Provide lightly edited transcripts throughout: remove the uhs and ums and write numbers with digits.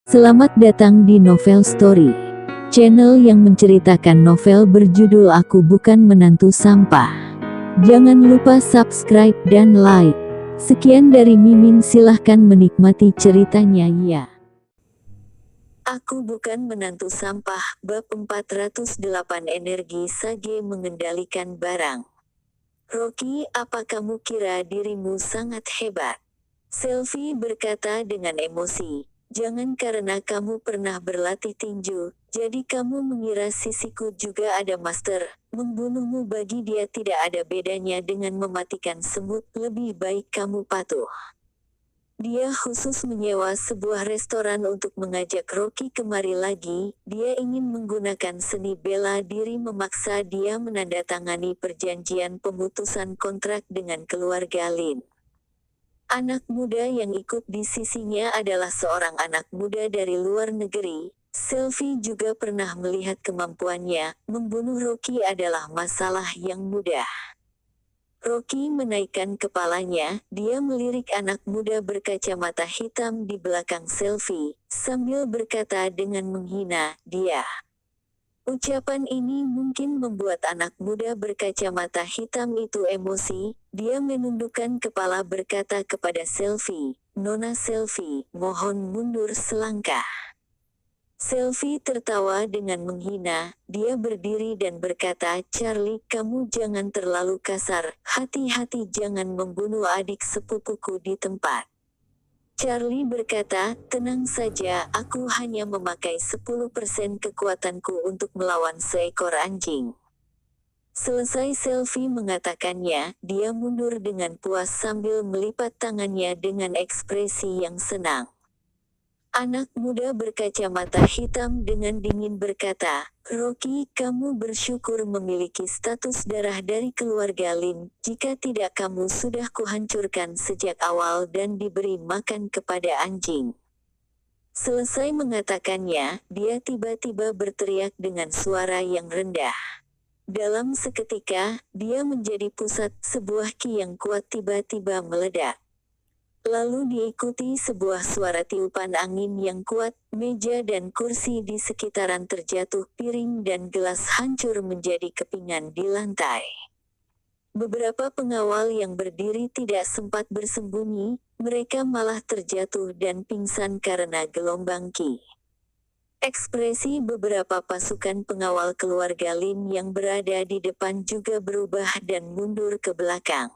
Selamat datang di Novel Story, channel yang menceritakan novel berjudul Aku Bukan Menantu Sampah. Jangan lupa subscribe dan like. Sekian dari Mimin, silahkan menikmati ceritanya ya. Aku Bukan Menantu Sampah, Bab 408. Energi Sage Mengendalikan Barang. Rocky, apa kamu kira dirimu sangat hebat? Selvi berkata dengan emosi. Jangan karena kamu pernah berlatih tinju, jadi kamu mengira sisiku juga ada master. Membunuhmu bagi dia tidak ada bedanya dengan mematikan semut, lebih baik kamu patuh. Dia khusus menyewa sebuah restoran untuk mengajak Rocky kemari lagi. Dia ingin menggunakan seni bela diri memaksa dia menandatangani perjanjian pemutusan kontrak dengan keluarga Lin. Anak muda yang ikut di sisinya adalah seorang anak muda dari luar negeri. Selvi juga pernah melihat kemampuannya. Membunuh Rocky adalah masalah yang mudah. Rocky menaikkan kepalanya. Dia melirik anak muda berkacamata hitam di belakang Selvi, sambil berkata dengan menghina, "Dia." Ucapan ini mungkin membuat anak muda berkacamata hitam itu emosi. Dia menundukkan kepala berkata kepada Selvi, "Nona Selvi, mohon mundur selangkah." Selvi tertawa dengan menghina. Dia berdiri dan berkata, "Charlie, kamu jangan terlalu kasar. Hati-hati jangan membunuh adik sepupuku di tempat." Charlie berkata, "Tenang saja, aku hanya memakai 10% kekuatanku untuk melawan seekor anjing." Selesai Selvi mengatakannya, dia mundur dengan puas sambil melipat tangannya dengan ekspresi yang senang. Anak muda berkacamata hitam dengan dingin berkata, "Rocky, kamu bersyukur memiliki status darah dari keluarga Lin. Jika tidak kamu sudah kuhancurkan sejak awal dan diberi makan kepada anjing." Selesai mengatakannya, dia tiba-tiba berteriak dengan suara yang rendah. Dalam seketika, dia menjadi pusat. Sebuah ki yang kuat tiba-tiba meledak. Lalu diikuti sebuah suara tiupan angin yang kuat. Meja dan kursi di sekitaran terjatuh, piring dan gelas hancur menjadi kepingan di lantai. Beberapa pengawal yang berdiri tidak sempat bersembunyi, mereka malah terjatuh dan pingsan karena gelombang ki. Ekspresi beberapa pasukan pengawal keluarga Lin yang berada di depan juga berubah dan mundur ke belakang.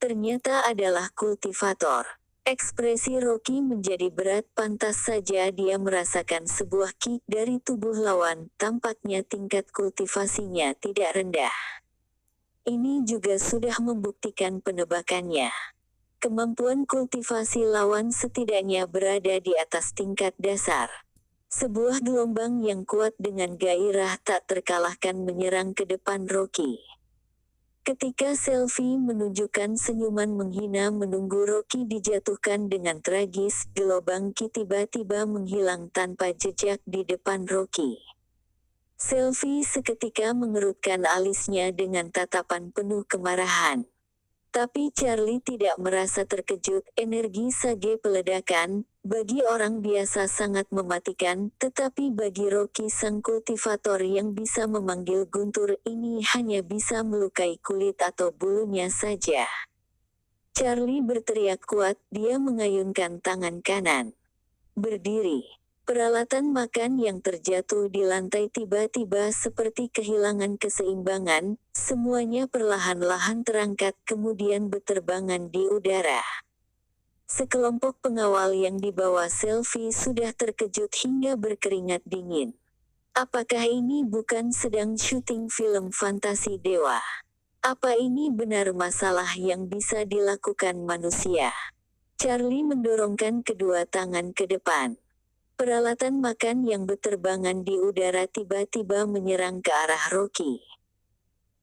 Ternyata adalah kultivator. Ekspresi Rocky menjadi berat, pantas saja dia merasakan sebuah ki dari tubuh lawan. Tampaknya tingkat kultivasinya tidak rendah. Ini juga sudah membuktikan penebakannya. Kemampuan kultivasi lawan setidaknya berada di atas tingkat dasar. Sebuah gelombang yang kuat dengan gairah tak terkalahkan menyerang ke depan Rocky. Ketika Selvi menunjukkan senyuman menghina menunggu Rocky dijatuhkan dengan tragis, gelombang ki tiba-tiba menghilang tanpa jejak di depan Rocky. Selvi seketika mengerutkan alisnya dengan tatapan penuh kemarahan. Tapi Charlie tidak merasa terkejut. Energi sage peledakan, bagi orang biasa sangat mematikan, tetapi bagi Rocky sang kultivator yang bisa memanggil guntur ini hanya bisa melukai kulit atau bulunya saja. Charlie berteriak kuat, dia mengayunkan tangan kanan. Berdiri. Peralatan makan yang terjatuh di lantai tiba-tiba seperti kehilangan keseimbangan, semuanya perlahan-lahan terangkat kemudian berterbangan di udara. Sekelompok pengawal yang dibawa Selvi sudah terkejut hingga berkeringat dingin. Apakah ini bukan sedang syuting film fantasi dewa? Apa ini benar masalah yang bisa dilakukan manusia? Charlie mendorongkan kedua tangan ke depan. Peralatan makan yang berterbangan di udara tiba-tiba menyerang ke arah Rocky.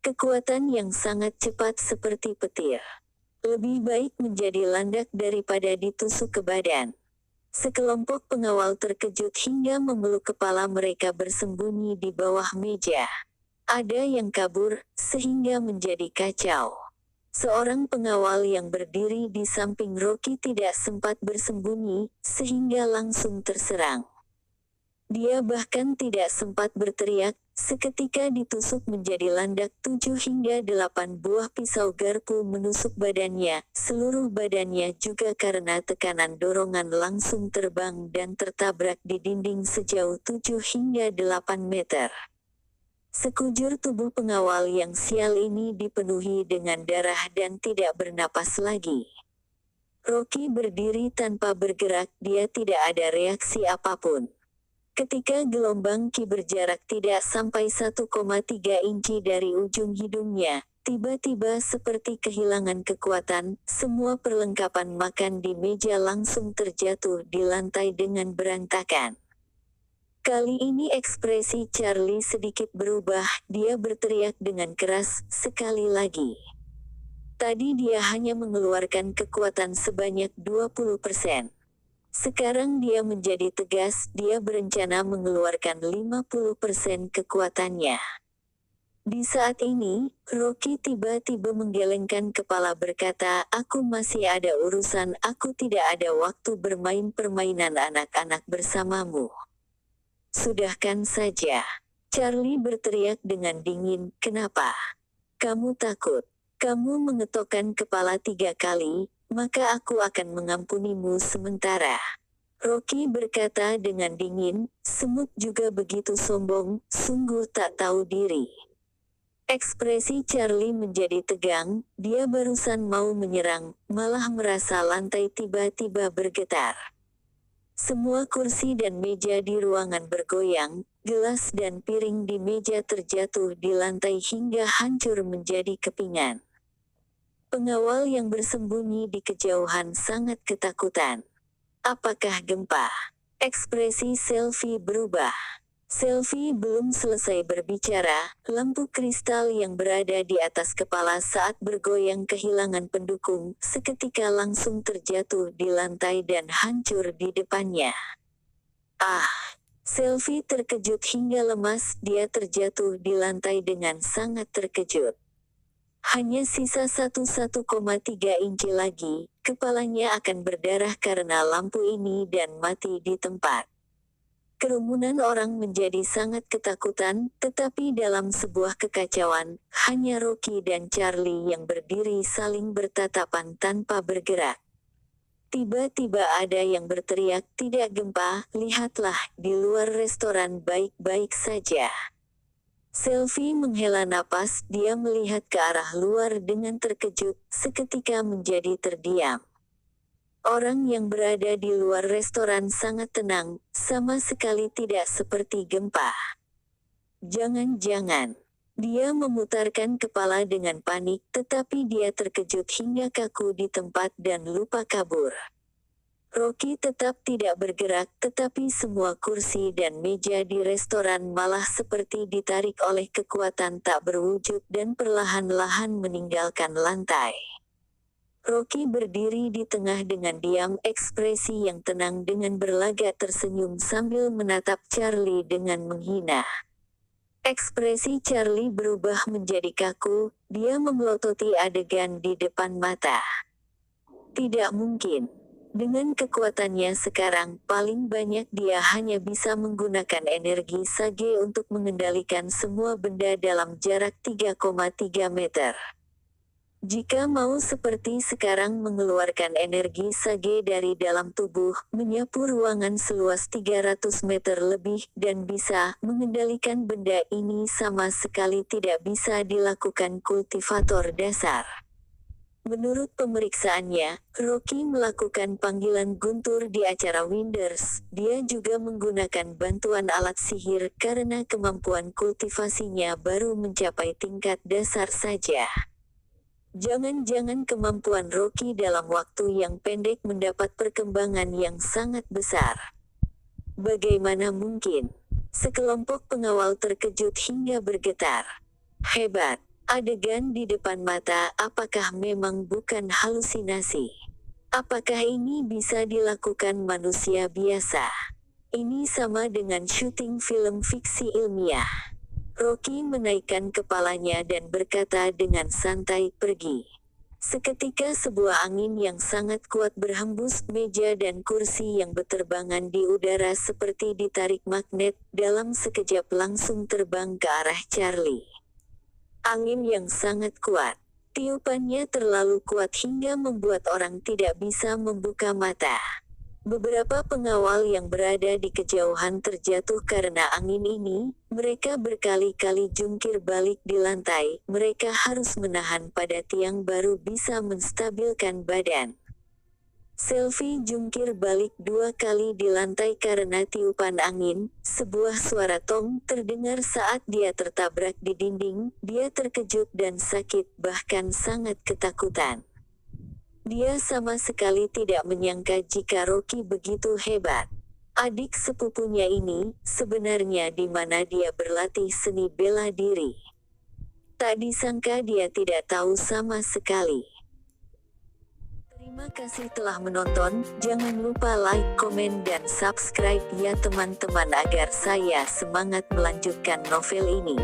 Kekuatan yang sangat cepat seperti petir. Lebih baik menjadi landak daripada ditusuk ke badan. Sekelompok pengawal terkejut hingga memeluk kepala mereka bersembunyi di bawah meja. Ada yang kabur, sehingga menjadi kacau. Seorang pengawal yang berdiri di samping Rocky tidak sempat bersembunyi, sehingga langsung terserang. Dia bahkan tidak sempat berteriak, seketika ditusuk menjadi landak 7 hingga 8 buah pisau garpu menusuk badannya, seluruh badannya juga karena tekanan dorongan langsung terbang dan tertabrak di dinding sejauh 7 hingga 8 meter. Sekujur tubuh pengawal yang sial ini dipenuhi dengan darah dan tidak bernapas lagi. Rocky berdiri tanpa bergerak, dia tidak ada reaksi apapun. Ketika gelombang ki berjarak tidak sampai 1,3 inci dari ujung hidungnya, tiba-tiba seperti kehilangan kekuatan, semua perlengkapan makan di meja langsung terjatuh di lantai dengan berantakan. Kali ini ekspresi Charlie sedikit berubah, dia berteriak dengan keras, sekali lagi. Tadi dia hanya mengeluarkan kekuatan sebanyak 20%. Sekarang dia menjadi tegas, dia berencana mengeluarkan 50% kekuatannya. Di saat ini, Rocky tiba-tiba menggelengkan kepala berkata, "Aku masih ada urusan, aku tidak ada waktu bermain permainan anak-anak bersamamu." "Sudahkan saja." Charlie berteriak dengan dingin, "Kenapa? Kamu takut? Kamu mengetokkan kepala 3 kali, maka aku akan mengampunimu sementara." Rocky berkata dengan dingin, semut juga begitu sombong, sungguh tak tahu diri. Ekspresi Charlie menjadi tegang, dia barusan mau menyerang, malah merasa lantai tiba-tiba bergetar. Semua kursi dan meja di ruangan bergoyang, gelas dan piring di meja terjatuh di lantai hingga hancur menjadi kepingan. Pengawal yang bersembunyi di kejauhan sangat ketakutan. Apakah gempa? Ekspresi Selfie berubah. Selfie belum selesai berbicara, lampu kristal yang berada di atas kepala saat bergoyang kehilangan pendukung, seketika langsung terjatuh di lantai dan hancur di depannya. Ah! Selfie terkejut hingga lemas, dia terjatuh di lantai dengan sangat terkejut. Hanya sisa 1,3 inci lagi, kepalanya akan berdarah karena lampu ini dan mati di tempat. Kerumunan orang menjadi sangat ketakutan, tetapi dalam sebuah kekacauan, hanya Rocky dan Charlie yang berdiri saling bertatapan tanpa bergerak. Tiba-tiba ada yang berteriak, "Tidak gempa, lihatlah, di luar restoran baik-baik saja." Selfie menghela napas, dia melihat ke arah luar dengan terkejut, seketika menjadi terdiam. Orang yang berada di luar restoran sangat tenang, sama sekali tidak seperti gempa. Jangan-jangan. Dia memutarkan kepala dengan panik, tetapi dia terkejut hingga kaku di tempat dan lupa kabur. Rocky tetap tidak bergerak, tetapi semua kursi dan meja di restoran malah seperti ditarik oleh kekuatan tak berwujud dan perlahan-lahan meninggalkan lantai. Rocky berdiri di tengah dengan diam, ekspresi yang tenang dengan berlagak tersenyum sambil menatap Charlie dengan menghina. Ekspresi Charlie berubah menjadi kaku, dia memelototi adegan di depan mata. Tidak mungkin. Dengan kekuatannya sekarang, paling banyak dia hanya bisa menggunakan energi Sage untuk mengendalikan semua benda dalam jarak 3,3 meter. Jika mau seperti sekarang mengeluarkan energi Sage dari dalam tubuh, menyapu ruangan seluas 300 meter lebih, dan bisa mengendalikan benda ini sama sekali tidak bisa dilakukan kultivator dasar. Menurut pemeriksaannya, Rocky melakukan panggilan guntur di acara Winders, dia juga menggunakan bantuan alat sihir karena kemampuan kultivasinya baru mencapai tingkat dasar saja. Jangan-jangan kemampuan Rocky dalam waktu yang pendek mendapat perkembangan yang sangat besar. Bagaimana mungkin? Sekelompok pengawal terkejut hingga bergetar. Hebat! Adegan di depan mata, apakah memang bukan halusinasi? Apakah ini bisa dilakukan manusia biasa? Ini sama dengan syuting film fiksi ilmiah. Rocky menaikkan kepalanya dan berkata dengan santai, "Pergi." Seketika sebuah angin yang sangat kuat berhembus meja dan kursi yang berterbangan di udara seperti ditarik magnet, dalam sekejap langsung terbang ke arah Charlie. Angin yang sangat kuat. Tiupannya terlalu kuat hingga membuat orang tidak bisa membuka mata. Beberapa pengawal yang berada di kejauhan terjatuh karena angin ini. Mereka berkali-kali jungkir balik di lantai. Mereka harus menahan pada tiang baru bisa menstabilkan badan. Selvi jungkir balik 2 kali di lantai karena tiupan angin. Sebuah suara tong terdengar saat dia tertabrak di dinding. Dia terkejut dan sakit, bahkan sangat ketakutan. Dia sama sekali tidak menyangka jika Rocky begitu hebat. Adik sepupunya ini, sebenarnya di mana dia berlatih seni bela diri. Tak disangka dia tidak tahu sama sekali. Terima kasih telah menonton, jangan lupa like, komen dan subscribe ya teman-teman agar saya semangat melanjutkan novel ini.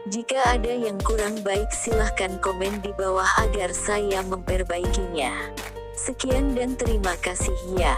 Jika ada yang kurang baik silahkan komen di bawah agar saya memperbaikinya. Sekian dan terima kasih ya.